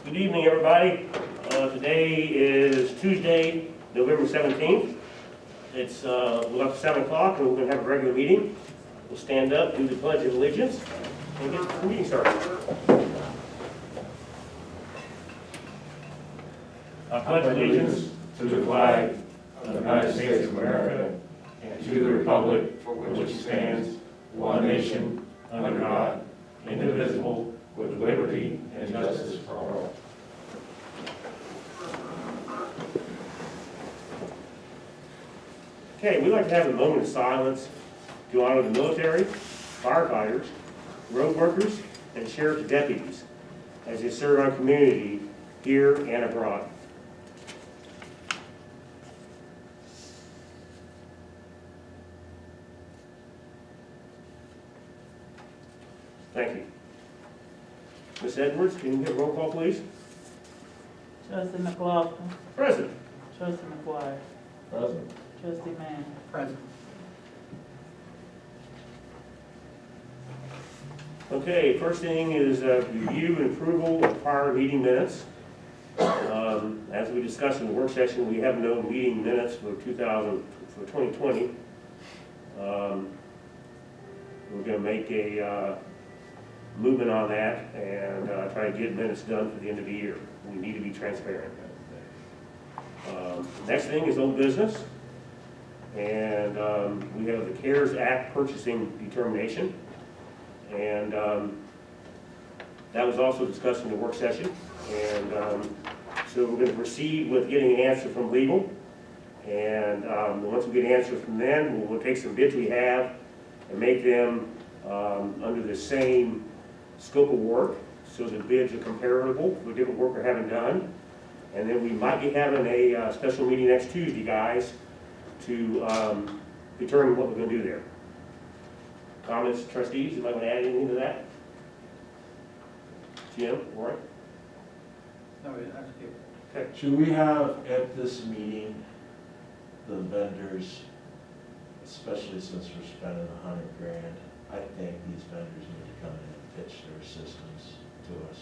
Good evening, everybody. Today is Tuesday, November 17th. It's we're up to 7 o'clock, and we're going to have a regular meeting. We'll stand up, do the Pledge of Allegiance, and get the meeting started. I pledge allegiance to the flag of the United States of America and to the republic for which it stands, one nation, under God, indivisible, with liberty and justice for all. Okay, we'd like to have a moment of silence to honor the military, firefighters, road workers, and sheriff's deputies as they serve our community here and abroad. Thank you. Ms. Edwards, can you give a roll call, please? Trustee McLaughlin. Present. Trustee McGuire. Present. Trustee Mann. Present. Okay, first thing is review and approval of prior meeting minutes. As we discussed in the work session, we have no meeting minutes for 2020. We're going to make a movement on that and try to get minutes done for the end of the year. We need to be transparent. Next thing is old business. And we have the CARES Act purchasing determination. And that was also discussed in the work session. And so we're going to proceed with getting an answer from legal. And once we get an answer from them, we'll take some bids we have and make them under the same scope of work, so the bids are comparable for different work we're having done. And then we might be having a special meeting next Tuesday, guys, to determine what we're going to do there. Comments, trustees, am I going to add anything to that? Jim, Warren? No, that's good. Okay. Should we have at this meeting the vendors, especially since we're spending $100,000? I think these vendors need to come in and pitch their systems to us.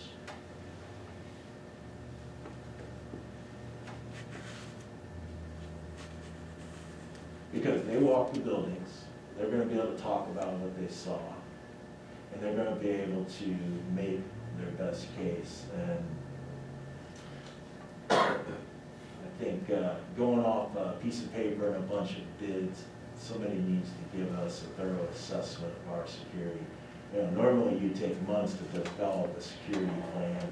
Because they walk the buildings, they're going to be able to talk about what they saw, and they're going to be able to make their best case. And I think going off a piece of paper and a bunch of bids, somebody needs to give us a thorough assessment of our security. You know, normally you take months to develop a security plan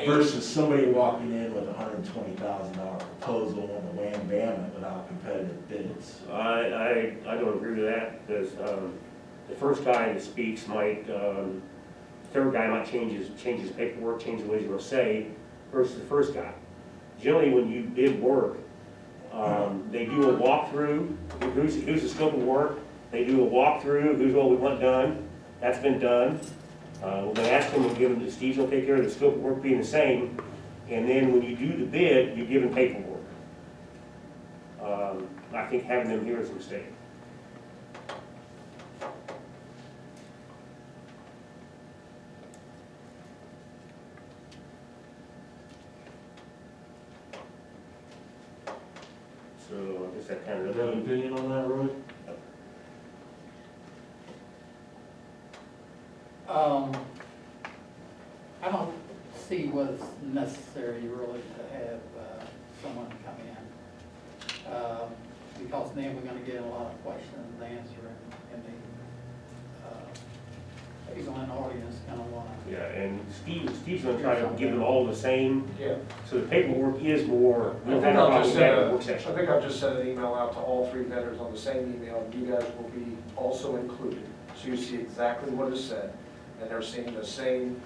versus somebody walking in with a $120,000 proposal and a wham bam it without competitive bids. I don't agree with that, because the first guy that speaks might, third guy might change his paperwork, change the way he's going to say, versus the first guy. Generally, when you bid work, they do a walkthrough, who's the scope of work, they do a walkthrough, who's what we want done, that's been done. We're going to ask them, we'll give them, Steve's going to take care of the scope of work being the same, and then when you do the bid, you give them paperwork. I think having them here is a mistake. So I guess that kind Do of. you have an opinion on that, Roy? I don't see what's necessary really to have someone come in. Because then we're gonna get a lot of questions and answers, and the people in the audience kinda wanna. Yeah, and Steve's going to try to give them all the same, Yeah, so the paperwork is more, I we'll think have a I'll problem just with that send in the work session. I think I'll just send an email out to all three vendors on the same email, and you guys will be also included. So you see exactly what is said, and they're seeing the same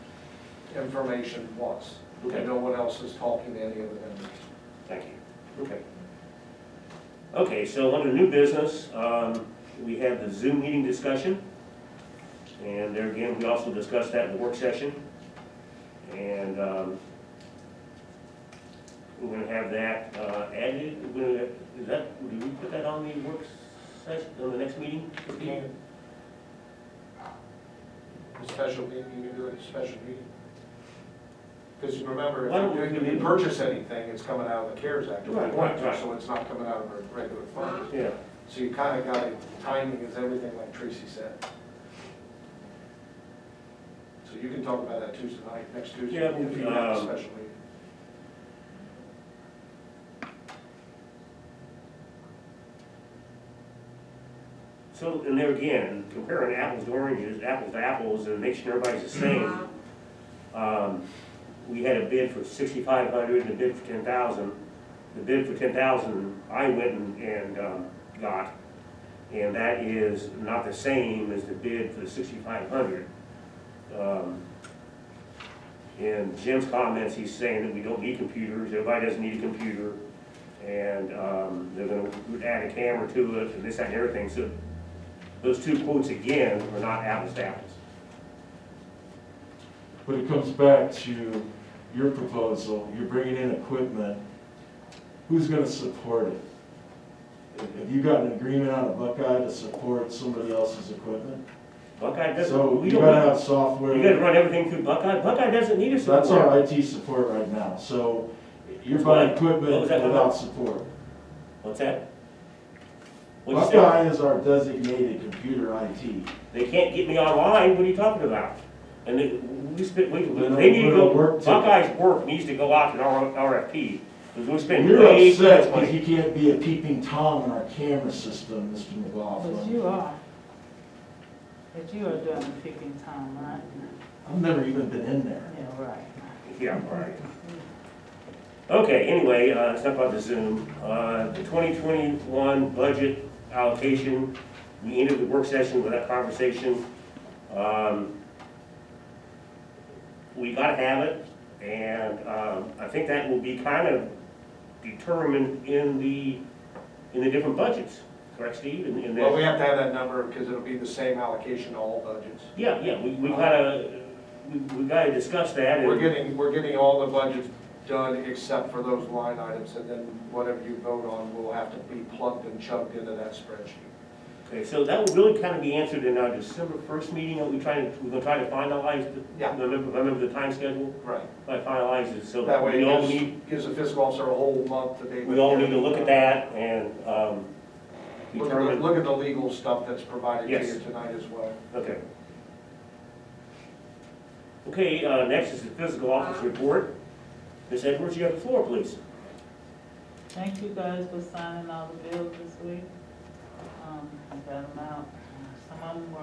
information once. Okay. And no one else is talking to any of the vendors. Thank you. Okay. Okay, so under new business, we have the Zoom meeting discussion. And there again, we also discussed that in the work session. And we're going to have that added. Did we put that on the work session, on the next meeting? A special meeting, you can do it at a special meeting. Because remember, Why don't we if you purchase anything, it's coming out of the CARES Act. if you Right, want right, to, right. So it's not coming out of our regular funds. Yeah, So you kind of got it, timing is everything, like Tracy said. So you can talk about that Tuesday night, next Tuesday, Yeah, if you have a special meeting. so, and there again, comparing apples to oranges, apples to apples, and make sure everybody's the same. We had a bid for 6,500 and a bid for 10,000. The bid for 10,000, I went and got, and that is not the same as the bid for the 6,500. In Jim's comments, he's saying that we don't need computers, everybody doesn't need a computer, and they're gonna add a camera to it, and this, that, and everything, so those two quotes again are not apples to apples. But it comes back to your proposal, you're bringing in equipment, who's gonna support it? Have you got an agreement on a Buckeye to support somebody else's equipment? Buckeye doesn't, So we you gotta don't, have software. you gotta run everything through Buckeye, Buckeye doesn't need a support. That's our IT support right now, so you're buying equipment What was that without about? support. What's that? What'd you say? Buckeye is our designated computer IT. They can't get me online, what are you talking about? And they, don't they need to put a go, work ticket. Buckeye's work needs to go out to an RFP, because we spend You're way too much upset because money. you can't be a peeping Tom in our camera system, Mr. But McLaughlin. you are. But you are doing the picking time, right? I've never even been in there. Yeah, right. Yeah, right. Okay, anyway, it's not about the Zoom. The 2021 budget allocation, we ended the work session with that conversation. We gotta have it, and I think that will be kind of determined in the different budgets, correct, Steve? Well, we have to have that number because it'll be the same allocation to all budgets. Yeah, we gotta discuss that. and- We're getting all the budgets done except for those line items, and then whatever you vote on will have to be plugged and chugged into that spreadsheet. Okay, so that will really kind of be answered in our December 1st meeting, we're gonna try to finalize Yeah. remember the time schedule? Right. I finalize it, so That way we all it need, gives the fiscal officer a whole month to we all need to look at that and, determine. Look at the legal stuff that's provided to Yes. you tonight as well. Okay. Okay, next is the physical office report. Ms. Edwards, you have the floor, please. Thank you guys for signing all the bills this week. I got them out. Some of them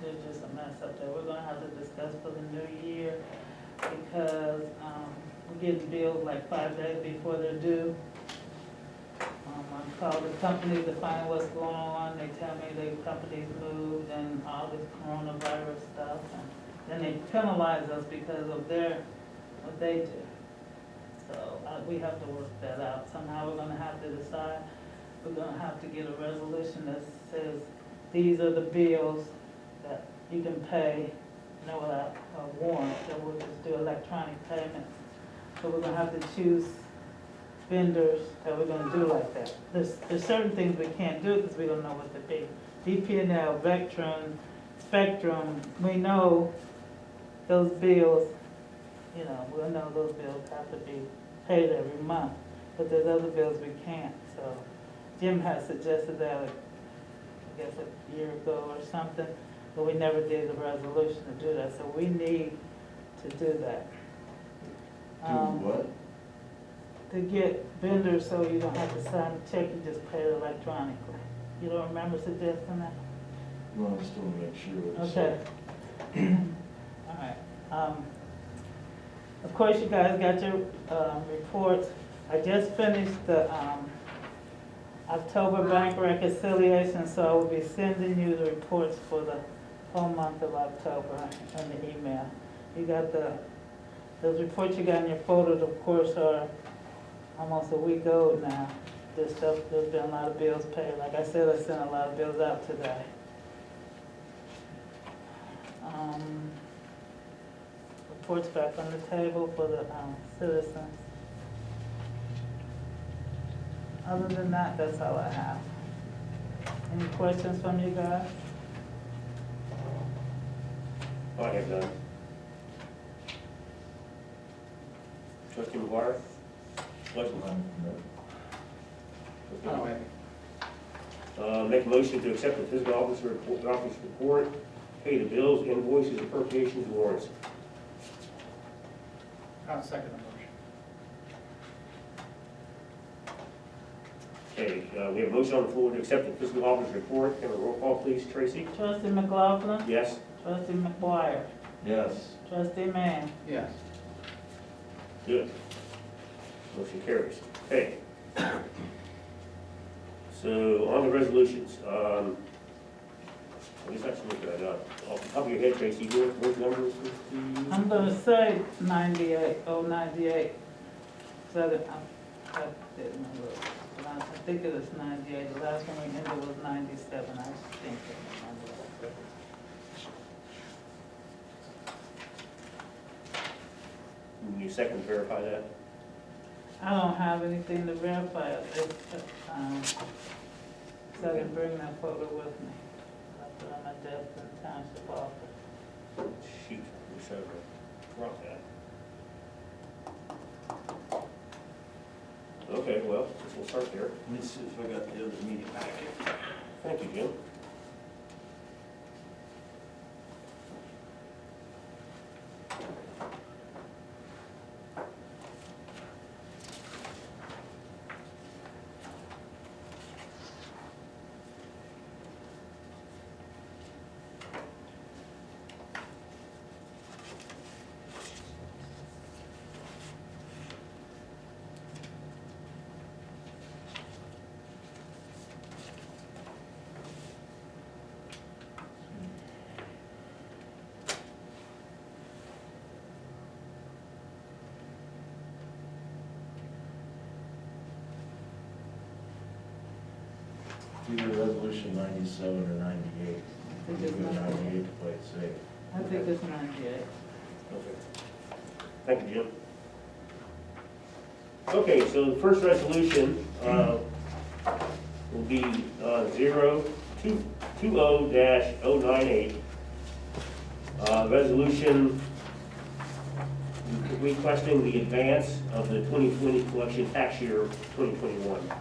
they're just a mess up there. We're gonna have to discuss for the new year because, we're getting bills like 5 days before they're due. I called the company to find what's going on. They tell me the company's moved and all this coronavirus stuff. And then they penalize us because of what they do. So we have to work that out. Somehow we're gonna have to decide. We're gonna have to get a resolution that says, these are the bills that you can pay, without a warrant, that we'll just do electronic payments. So we're gonna have to choose vendors that we're gonna do like that. There's certain things we can't do because we don't know what to be. DP&L, Vectron, Spectrum, we know those bills, we'll know those bills have to be paid every month, but there's other bills we can't. So Jim has suggested that, I guess a year ago or something, but we never did the resolution to do that, so we need to do that. Do what? To get vendors so you don't have to sign a check, you just pay it electronically. You don't remember suggesting that? No, I just want to make sure. it's- Okay. All right. Of course, you guys got your reports. I just finished the October bank reconciliation, so I will be sending you the reports for the whole month of October in the email. You got those reports you got in your folders, of course, are almost a week old now. There's been a lot of bills paid. Like I said, I sent a lot of bills out today. Reports back on the table for the citizens. Other than that, that's all I have. Any questions from you guys? I have done. Trustee McGuire? Question? I don't have any. Make a motion to accept the fiscal officer report, pay the bills, invoices, appropriations, and warrants. I'll second the motion. Okay, we have a motion on the floor to accept the fiscal officer's report. Have a roll call, please. Tracy? Trustee McLaughlin, Yes? trustee McGuire, Yes. trustee Mann, Yes. Good. Motion carries. Okay. So on the resolutions, I guess I should look that up. Off the top of your head, Tracy, what numbers? I'm gonna say 98. So that, I didn't remember, but I think it was 98, the last one we ended was 97, I think. I remember that. Can you second verify that? I don't have anything to verify it, so I didn't bring that photo with me. I put it on my desk in the township office. Shoot, we should have brought that. Okay, well, we'll start there. Let me see if I got the other meeting packet. Thank you, Jim. Either resolution 97 or 98. I think it's We'll go 98. 98 to play it safe. I think it's 98. Okay. Thank you, Jim. Okay, so the first resolution will be 20-098. Resolution requesting the advance of the 2020 collection tax year 2021.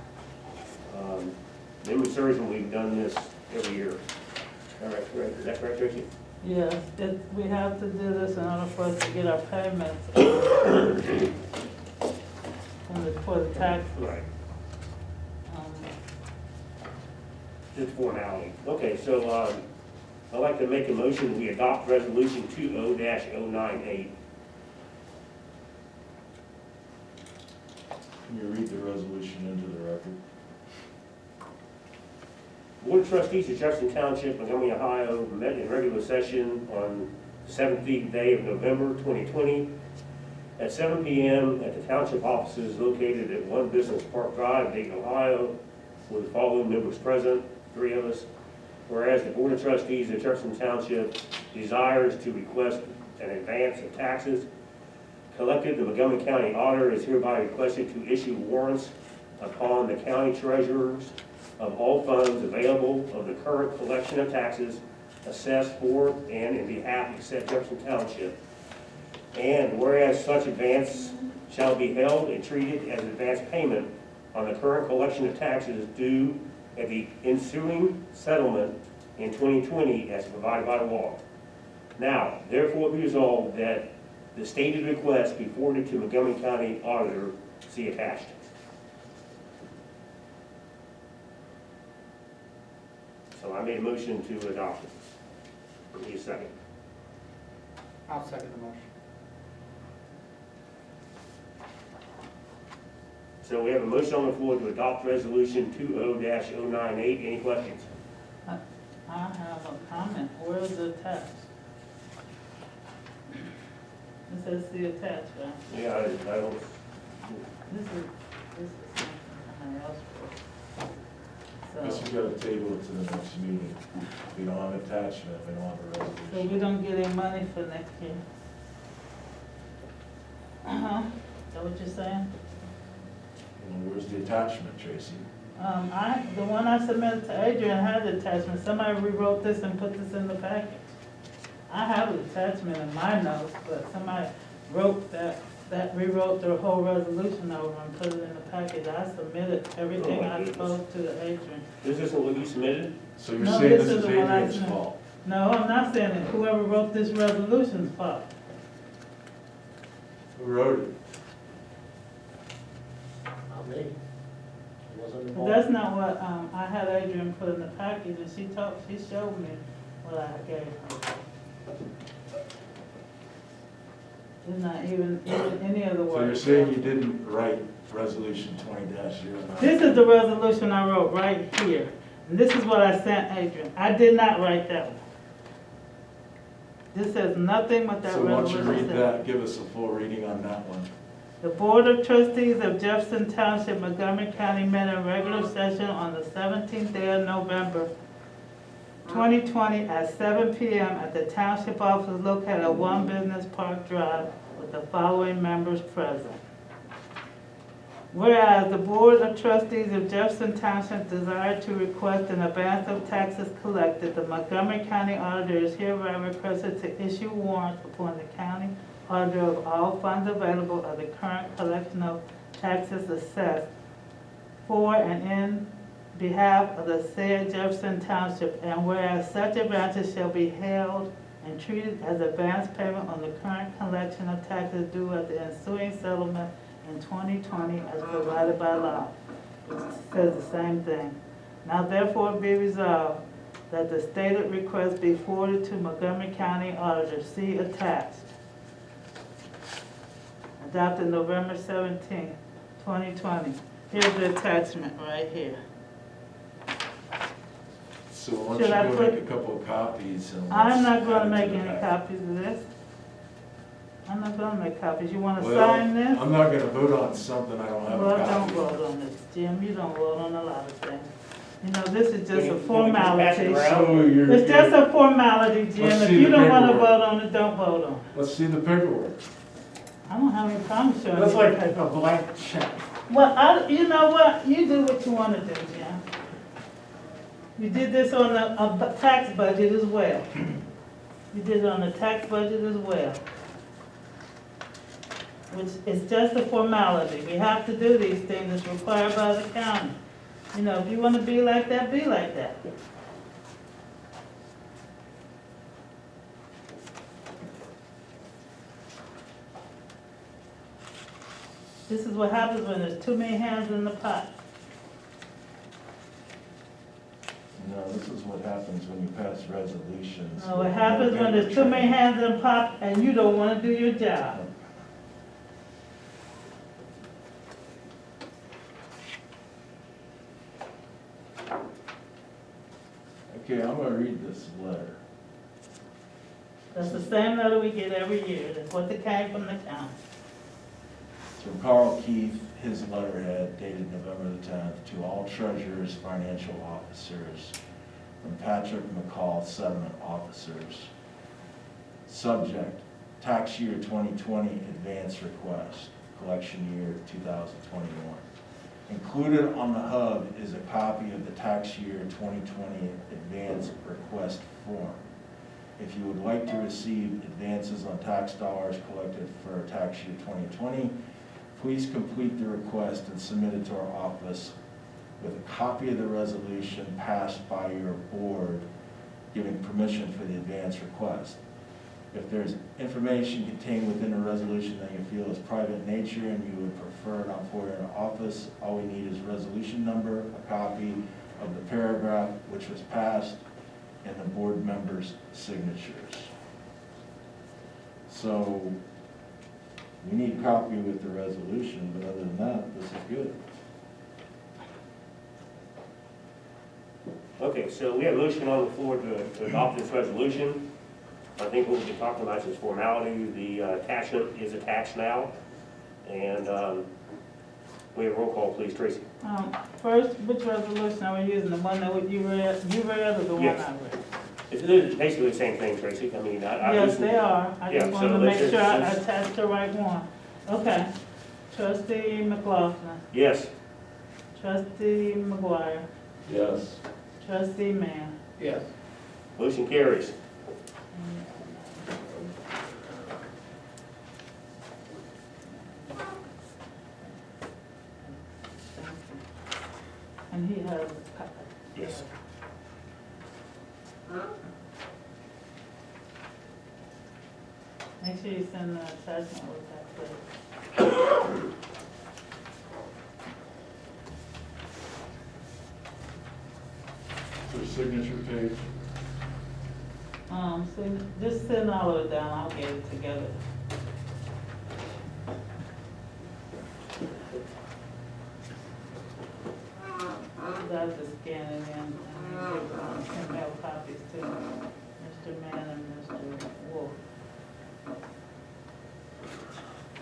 Memory serves when we've done this every year. All right, correct. Is that correct, Tracy? Yes, we have to do this in order for us to get our payments for the taxes. Right. Um, Just formality. Okay, so I'd like to make a motion that we adopt resolution 20-098. Can you read the resolution into the record? Board of Trustees of Jefferson Township, Montgomery, Ohio, met in regular session on the 17th day of November 2020 at 7 p.m. at the Township offices located at 1 Business Park Drive, Dayton, Ohio, with the following members present, 3 of us. Whereas the Board of Trustees of Jefferson Township desires to request an advance of taxes collected, the Montgomery County Auditor is hereby requested to issue warrants upon the county treasurers of all funds available of the current collection of taxes assessed for and in behalf of said Jefferson Township. And whereas such advance shall be held and treated as advance payment on the current collection of taxes due at the ensuing settlement in 2020 as provided by law. Now, therefore be resolved that the stated request be forwarded to Montgomery County Auditor, see attached. So I made a motion to adopt it. Need a second. I'll second the motion. So we have a motion on the floor to adopt resolution 20-098. Any questions? I have a comment, where's the attached? It says the attached, right? Yeah, I don't, This is something else for. Guess So, we gotta table it to the next meeting. If we don't have attachment, we don't have a so resolution. we don't get any money for next year? Is that what you're saying? Well, where's the attachment, Tracy? The one I submitted to Adrian had the attachment, somebody rewrote this and put this in the package. I have the attachment in my notes, but somebody wrote that that rewrote the whole resolution over and put it in the package. I submitted everything Oh, my I goodness. spoke to Adrian. This isn't what you submitted? So you're No, saying this this is isn't what I Adrian's said. fault? No, I'm not saying it. Whoever wrote this resolution's fault. Who wrote it? Not me. It wasn't But involved. that's not what, I had Adrian put in the package, and she showed me what I gave her. It's not even any of the So you're words. saying you didn't write resolution 20-09? This is the resolution I wrote right here, and this is what I sent Adrian. I did not write that one. This says nothing but that So why don't you resolution read says. that, give us a full reading on that one? The Board of Trustees of Jefferson Township, Montgomery County met in regular session on the 17th day of November, 2020 at 7 p.m. at the Township office located at 1 Business Park Drive with the following members present. Whereas the Board of Trustees of Jefferson Township desired to request an advance of taxes collected, the Montgomery County Auditor is hereby requested to issue warrants upon the county auditor of all funds available of the current collection of taxes assessed for and in behalf of the said Jefferson Township, and whereas such advances shall be held and treated as advance payment on the current collection of taxes due at the ensuing settlement in 2020 as provided by law. It says the same thing. Now therefore be resolved that the stated request be forwarded to Montgomery County Auditor, see attached. Adopted November 17, 2020. Here's the attachment right here. So why Should I don't you go put- make a couple of copies and I'm not let's gonna add it make to the any packet. copies of this. I'm not gonna make copies. You wanna Well, sign this? I'm not gonna vote on something I don't have a Well, don't copy of. vote on this, Jim. You don't vote on a lot of things. You know, this is Can just you- a can we just pass it formality. around? So you're, It's just a formality, Jim. Let's If see you the don't wanna paperwork. vote on it, don't vote on it. let's see the paperwork. I don't have any problem showing you. That's the like paper. a blank check. Well, you know what? You do what you wanna do, Jim. You did this on a tax budget as well. You did it on the tax budget as well. Which is just a formality. We have to do these things. It's required by the county. You know, if you wanna be like that, be like that. This is what happens when there's too many hands in the pot. No, this is what happens when you pass resolutions. No, what happens when there's too many hands in the pot and you don't wanna do your job. Okay, I'm gonna read this letter. That's the same letter we get every year. That's what that came from the county. It's from Carl Keith, his letterhead dated November the 10th, to all treasurers, financial officers, from Patrick McCall, settlement officers. Subject, tax year 2020 advance request, collection year 2021. Included on the hub is a copy of the tax year 2020 advance request form. If you would like to receive advances on tax dollars collected for tax year 2020, please complete the request and submit it to our office with a copy of the resolution passed by your board giving permission for the advance request. If there's information contained within a resolution that you feel is private in nature and you would prefer not forwarded in office, all we need is resolution number, a copy of the paragraph which was passed, and the board members' signatures. So we need a copy with the resolution, but other than that, this is good. Okay, so we have a motion on the floor to adopt this resolution. I think what we've been talking about is this formality. The attachment is attached now. And we have a roll call, please, Tracy. First, which resolution are we using? The one that you read or the one I Yes. read? It's basically the same thing, Tracy. I mean, I Yes, they are. I Yeah, just wanted so to make let's sure I just- attached the right one. Okay. Trustee McLaughlin, Yes. trustee McGuire, Yes. trustee Mann. Yes. Motion carries. And he has. Yes. Make sure you send the attachment with that, please. The signature page. So just send all of it down, I'll get it together. I have to scan it in and then give send mail copies to Mr. Mann and Mr. Wolf.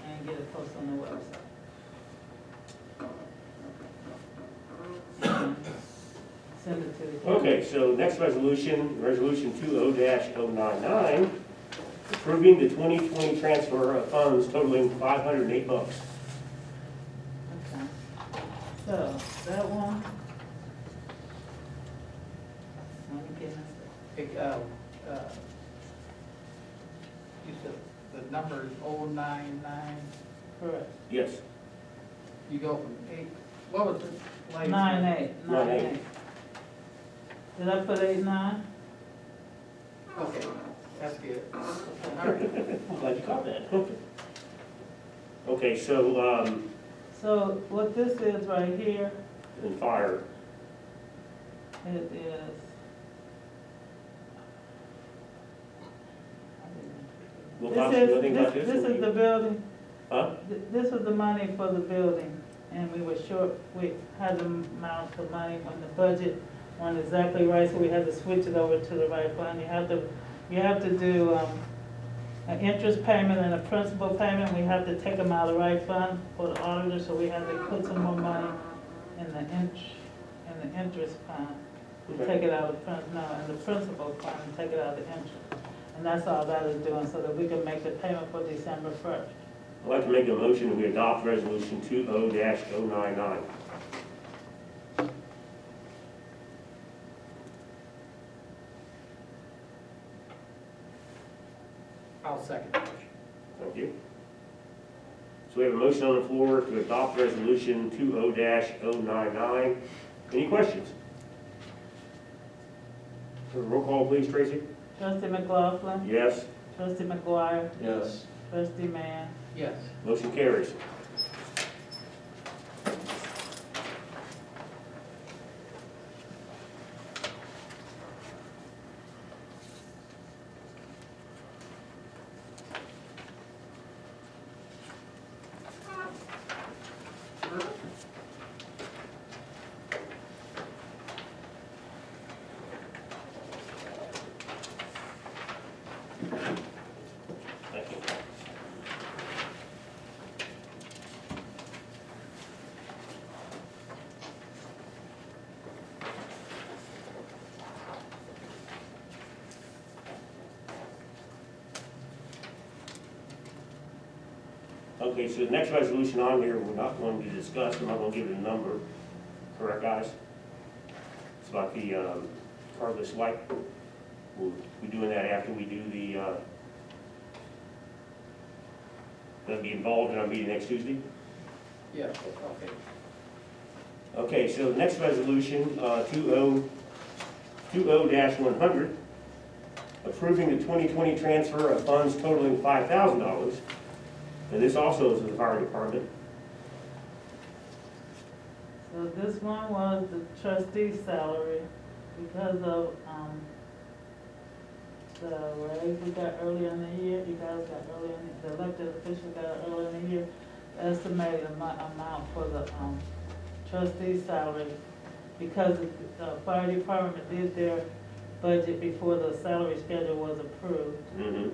And get it posted on the website. And send it to the county. Okay, so next resolution, resolution 20-099, approving the 2020 transfer of funds totaling $508. Okay. So, that one. Let me get this. You said the number is 099, Correct. Yes. you go from 8, what was it? Like- 9-8. 9-8. Did I put 8-9? Okay, that's good. I'm glad you caught that. Okay, so, So what this is right here, in fire, it is. we'll This talk is, nothing about this. this is the building, Huh? this was the money for the building, and we were short, we had the amount of money when the budget wasn't exactly right, so we had to switch it over to the right fund. You have to do, an interest payment and a principal payment, we have to take them out of the right fund for the auditor, so we had to put some more money in the interest fund. We take it out of in the principal fund and take it out of the interest. And that's all that is doing, so that we can make the payment for December 1st. I'd like to make a motion that we adopt resolution 20-099. I'll second it. Thank you. So we have a motion on the floor to adopt resolution 20-099. Any questions? Roll call, please, Tracy. Trustee McLaughlin, Yes. trustee McGuire, Yes. trustee Mann. Yes. Motion carries. Thank you. Okay, so the next resolution on here, we're not going to discuss, I'm not going to give it a number, correct, guys? It's about the cardless swipe. We'll be doing that after we do that'll be involved in our meeting next Tuesday. Yeah, okay. Okay, so the next resolution, 20-100, approving the 2020 transfer of funds totaling $5,000. And this also is in the fire department. So this one was the trustee's salary because of, the raise we got earlier in the year, you guys got earlier in, the elected officials got earlier in the year, estimated amount for the, trustee's salary, because the fire department did their budget before the salary schedule was approved. Mm-hmm.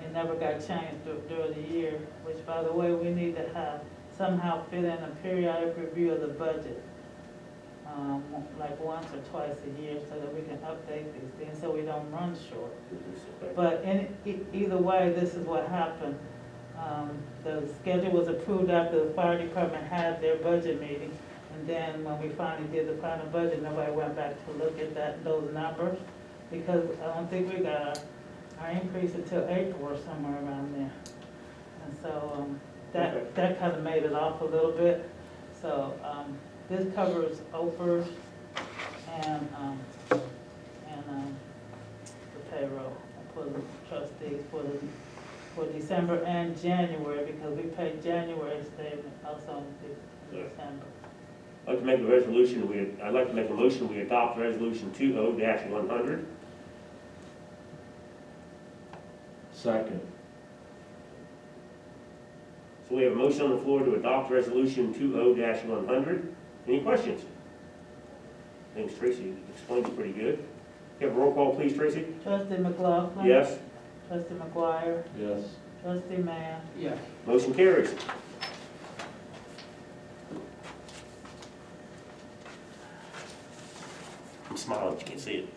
It never got changed during the year, which, by the way, we need to have somehow fit in a periodic review of the budget, like once or twice a year, so that we can update these things, so we don't run short. But either way, this is what happened. The schedule was approved after the fire department had their budget meeting, and then when we finally did the final budget, nobody went back to look at those numbers, because I don't think we got our increase until April or somewhere around there. And so, that kind of made it off a little bit. So, this covers OPERS and, the payroll for the trustees for December and January, because we paid January statement also in December. I'd like to make a resolution, I'd like to make a motion, we adopt resolution 20-100. Second. So we have a motion on the floor to adopt resolution 20-100. Any questions? Thanks, Tracy, explained it pretty good. Can I have a roll call, please, Tracy? Trustee McLaughlin. Yes. Trustee McGuire. Yes. Trustee Mann. Yes. Motion carries. I'm smiling, but you can't see it.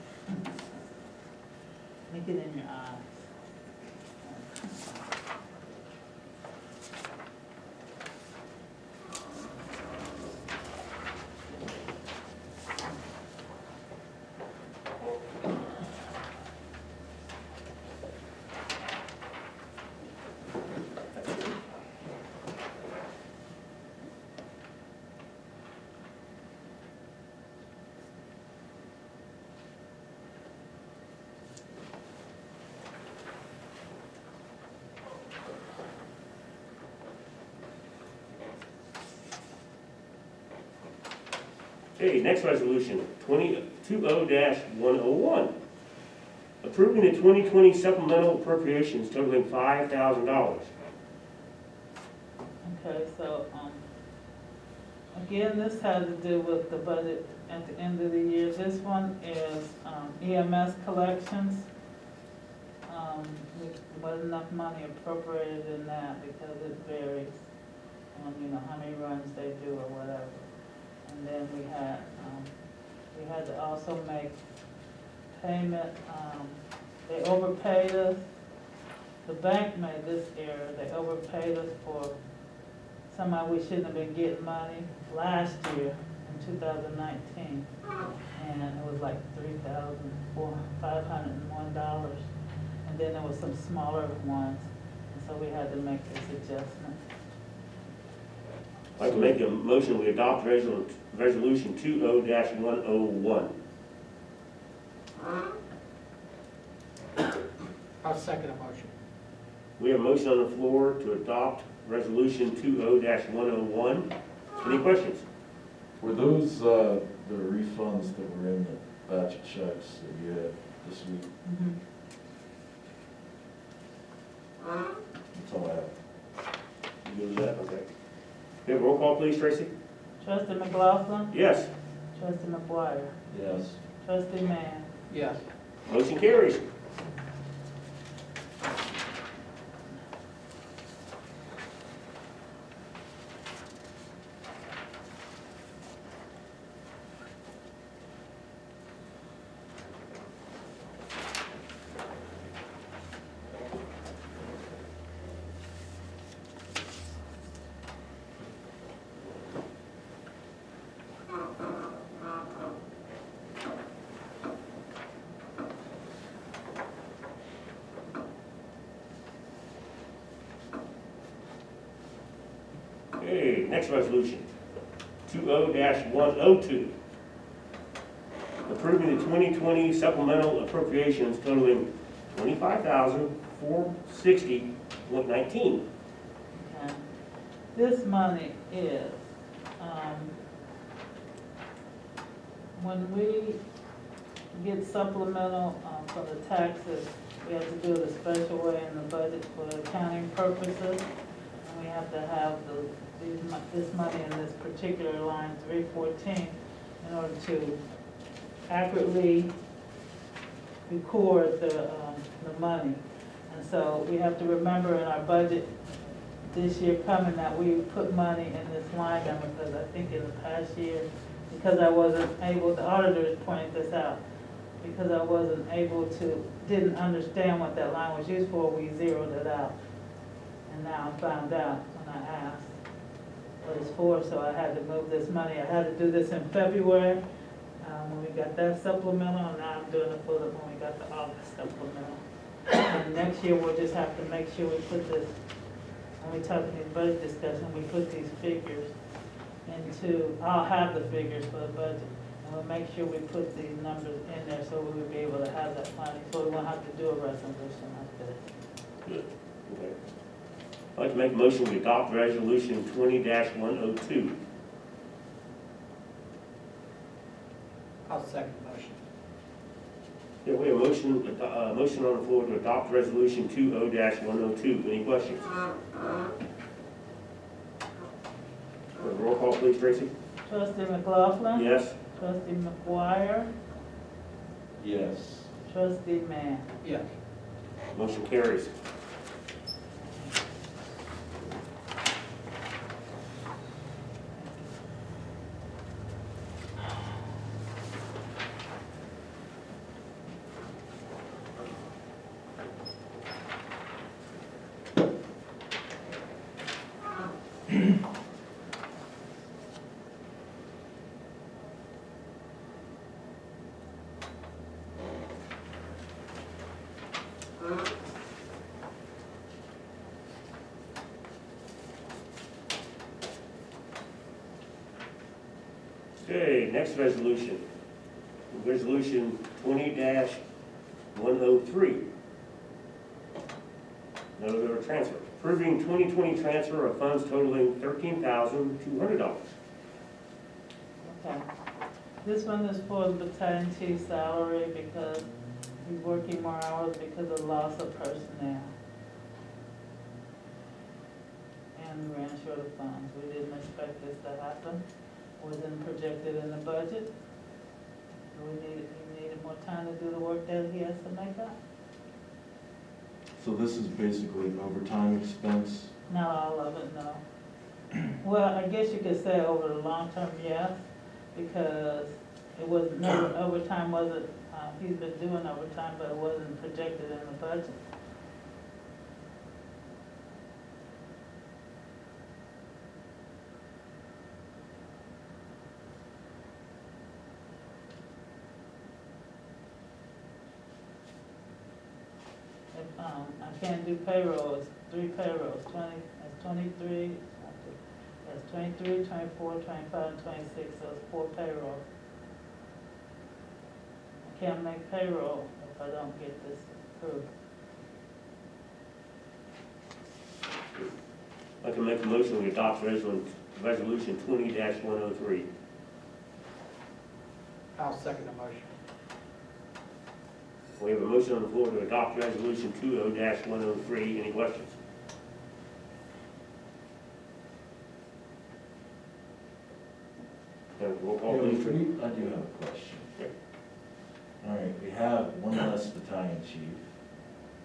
Look it in your eyes. Okay, next resolution, 20-101. Approving the 2020 supplemental appropriations totaling $5,000. Okay, so, again, this has to do with the budget at the end of the year. This one is, EMS collections. There wasn't enough money appropriated in that because it varies on, how many runs they do or whatever. And then we had to also make payment, they overpaid us. The bank made this error, they overpaid us for somehow we shouldn't have been getting money last year in 2019. And it was like $3,501. And then there was some smaller ones, and so we had to make this adjustment. I'd like to make a motion, we adopt resolution 20-101. I'll second the motion. We have a motion on the floor to adopt resolution 20-101. Any questions? Were those the refunds that were in the batch of checks that you had this week? That's all I have. You good with that? Okay. We have a roll call, please, Tracy? Trustee McLaughlin. Yes. Trustee McGuire. Yes. Trustee Mann. Yes. Motion carries. Okay, next resolution, 20-102. Approving the 2020 supplemental appropriations totaling $25,460.19. Okay. This money is, when we get supplemental for the taxes, we have to do it a special way in the budget for accounting purposes. And we have to have this money in this particular line, 314, in order to accurately record the money. And so we have to remember in our budget this year coming that we put money in this line item, because I think in the past year, because I wasn't able, the auditors pointed this out, because I wasn't able to, didn't understand what that line was used for, we zeroed it out. And now I found out when I asked what it's for, so I had to move this money. I had to do this in February, when we got that supplemental, and now I'm doing it for the, when we got the August supplemental. And next year, we'll just have to make sure we put this, when we talk in the budget discussion, we put these figures into, I'll have the figures for the budget. And we'll make sure we put these numbers in there so we will be able to have that money, so we won't have to do a resolution like this. Good, okay. I'd like to make a motion to adopt resolution 20-102. I'll second the motion. Yeah, we have a motion on the floor to adopt resolution 20-102. Any questions? Roll call, please, Tracy. Trustee McLaughlin? Yes? Trustee McGuire? Yes. Trustee Mann? Yes. Motion carries. Okay, next resolution. Resolution 20-103. Another transfer. Approving 2020 transfer of funds totaling $13,200. Okay. This one is for the battalion chief's salary because he's working more hours because of loss of personnel. And we ran short of funds. We didn't expect this to happen. Wasn't projected in the budget. He needed more time to do the work that he has to make up. So this is basically an overtime expense? Not all of it, no. Well, I guess you could say over the long term, yes, because it was, no, overtime wasn't, he's been doing overtime, but it wasn't projected in the budget. If, I can't do payrolls, 3 payrolls, 23, that's 23, 24, 25, and 26, so it's 4 payrolls. I can't make payroll if I don't get this approved. I can make a motion to adopt resolution 20-103. I'll second the motion. We have a motion on the floor to adopt resolution 20-103. Any questions? Roll call, please. I do have a question. Okay. All right, we have one less battalion chief,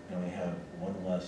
and we have one less